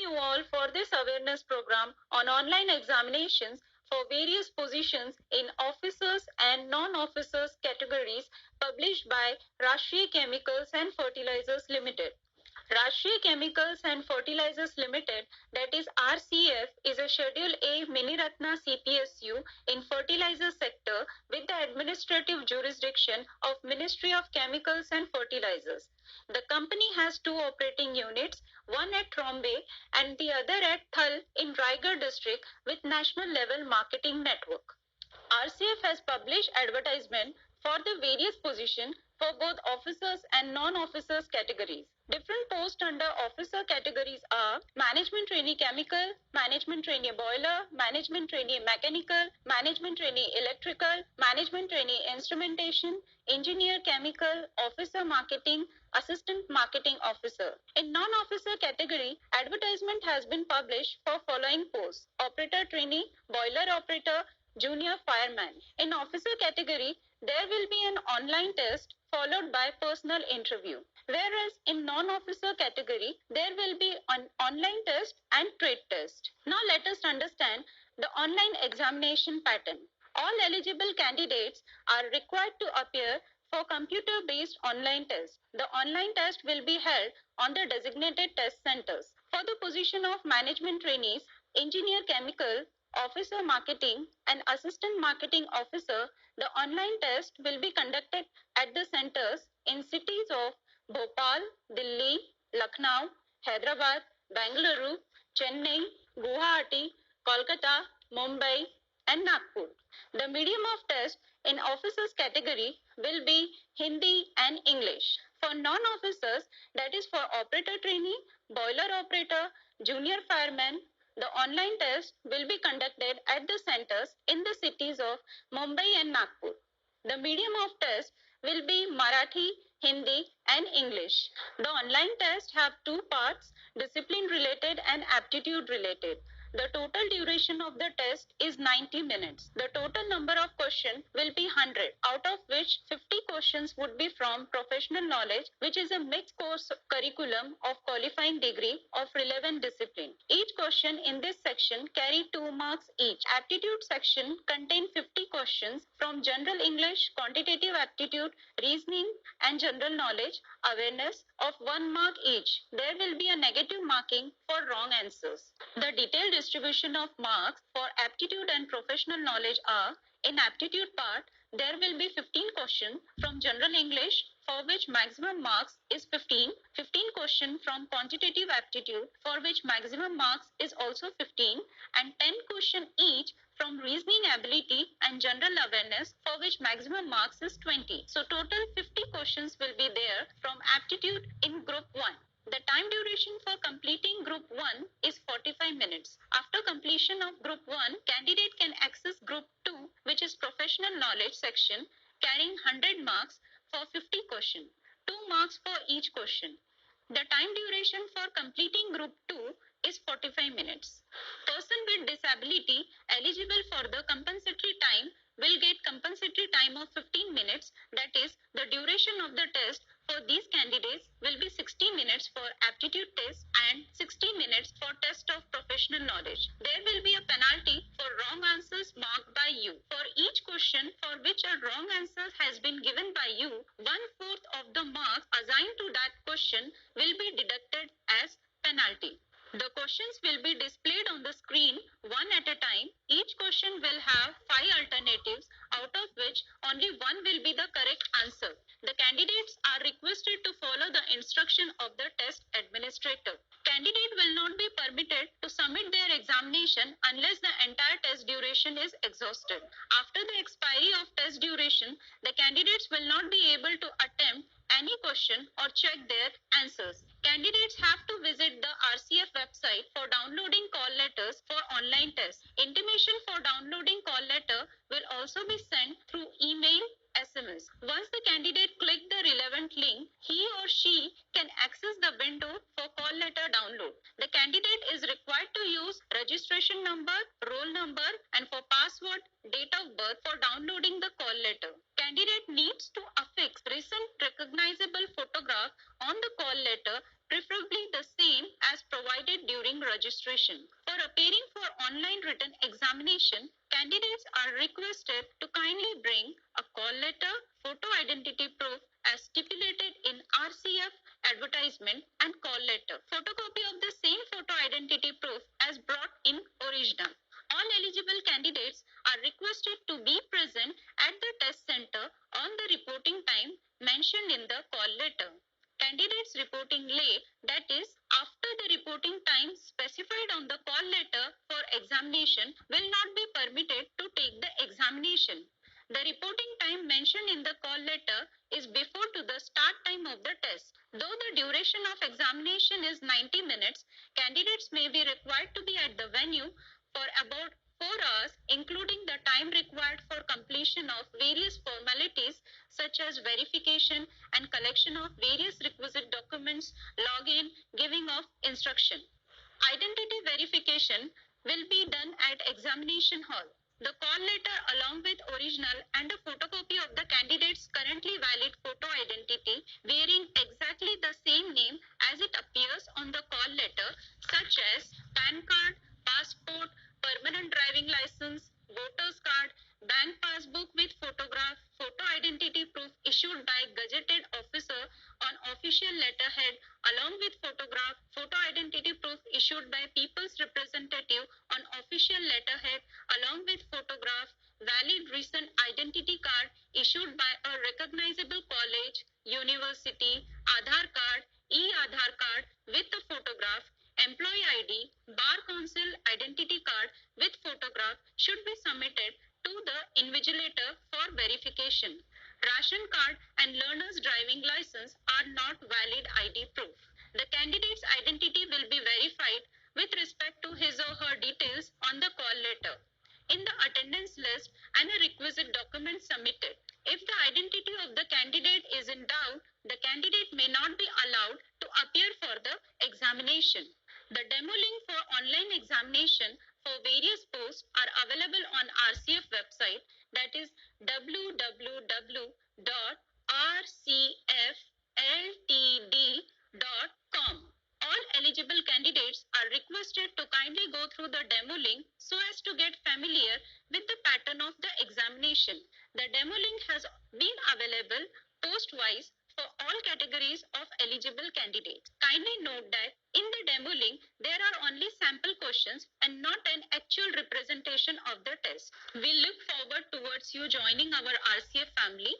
you all for this awareness program on online examinations for various positions in officers and non-officers categories published by Rashtriya Chemicals and Fertilizers Limited. Rashtriya Chemicals and Fertilizers Limited, that is RCF, is a Schedule A Miniratna CPSU in fertilizer sector with the administrative jurisdiction of Ministry of Chemicals and Fertilizers. The company has two operating units, one at Trombay and the other at Thal in Raigad district with national level marketing network. RCF has published advertisement for the various positions for both officers and non-officers categories. Different posts under officer categories are management trainee chemical, management trainee boiler, management trainee mechanical, management trainee electrical, management trainee instrumentation, engineer chemical, officer marketing, assistant marketing officer. In non-officer category, advertisement has been published for following posts: operator trainee, boiler operator, junior fireman. In officer category, there will be an online test followed by personal interview. Whereas in non-officer category, there will be an online test and trade test. Now let us understand the online examination pattern. All eligible candidates are required to appear for computer-based online test. The online test will be held on the designated test centers. For the position of management trainees, engineer chemical, officer marketing and assistant marketing officer, the online test will be conducted at the centers in cities of Bhopal, Delhi, Lucknow, Hyderabad, Bengaluru, Chennai, Guwahati, Kolkata, Mumbai and Nagpur. The medium of test in officers category will be Hindi and English. For non-officers, that is for operator trainee, boiler operator, junior fireman, the online test will be conducted at the centers in the cities of Mumbai and Nagpur. The medium of test will be Marathi, Hindi and English. The online test have two parts, discipline related and aptitude related. The total duration of the test is 90 minutes. The total number of questions will be 100, out of which 50 questions would be from professional knowledge, which is a mixed course curriculum of qualifying degree of relevant discipline. Each question in this section carry 2 marks each. Aptitude section contain 50 questions from general English, quantitative aptitude, reasoning and general knowledge, awareness of 1 mark each. There will be a negative marking for wrong answers. The detailed distribution of marks for aptitude and professional knowledge are: in aptitude part, there will be 15 questions from general English for which maximum marks is 15, 15 questions from quantitative aptitude for which maximum marks is also 15 and 10 questions each from reasoning ability and general awareness for which maximum marks is 20. So total 50 questions will be there from aptitude in group 1. The time duration for completing group 1 is 45 minutes. After completion of group 1, candidate can access group 2, which is professional knowledge section, carrying 100 marks for 50 questions, 2 marks for each question. The time duration for completing group 2 is 45 minutes. Person with disability eligible for the compensatory time will get compensatory time of 15 minutes, that is, the duration of the test for these candidates will be 60 minutes for aptitude test and 60 minutes for test of professional knowledge. There will be a penalty for wrong answers marked by you. For each question for which a wrong answer has been given by you, 1/4 of the marks assigned to that question will be deducted as penalty. The questions will be displayed on the screen one at a time. Each question will have 5 alternatives, out of which only one will be the correct answer. The candidates are requested to follow the instruction of the test administrator. Candidate will not be permitted to submit their examination unless the entire test duration is exhausted. After the expiry of test duration, the candidates will not be able to attempt any question or check their answers. Candidates have to visit the RCF website for downloading call letters for online tests. Intimation for downloading call letter will also be sent through email, SMS. Once the candidate click the relevant link, he or she can access the window for call letter download. The candidate Candidate is required to use registration number, roll number, and for password, date of birth for downloading the call letter. Candidate needs to affix recent recognizable photograph on the call letter, preferably the same as provided during registration. For appearing for online written examination, candidates are requested to kindly bring a call letter, photo identity proof as stipulated in RCF advertisement and call letter. Photocopy of the same photo identity proof as brought in original. All eligible candidates are requested to be present at the test center on the reporting time mentioned in the call letter. Candidates reporting late, that is, after the reporting time specified on the call letter for examination, will not be permitted to take the examination. The reporting time mentioned in the call letter is before to the start time of the test. Though the duration of examination is 90 minutes, candidates may be required to be at the venue for about 4 hours, including the time required for completion of various formalities such as verification and collection of various requisite documents, login, giving of instruction. Identity verification will be done at examination hall. The call letter along with original and a photocopy of the candidate's currently valid photo identity bearing exactly the same name as it appears on the call letter, such as PAN card, passport, permanent driving license, voter's card, bank passbook with photograph, photo identity proof issued by gazetted officer on official letterhead along with photograph, photo identity proof issued by people's representative on official letterhead along with photograph, valid recent identity card issued by a recognizable college, university, Aadhaar card, e-Aadhaar card with a photograph, employee ID, bar council identity card with photograph should be submitted to the invigilator for verification. Ration card and learner's driving license are not valid ID proof. The candidate's identity will be verified with respect to his or her details on the call letter, in the attendance list, and a requisite document submitted. If the identity of the candidate is in doubt, the candidate may not be allowed to appear for the examination. The demo link for online examination for various posts are available on RCF website, that is www.rcfltd.com. All eligible candidates are requested to kindly go through the demo link so as to get familiar with the pattern of the examination. The demo link has been available post-wise for all categories of eligible candidates. Kindly note that in the demo link, there are only sample questions and not an actual representation of the test. We look forward towards you joining our RCF family.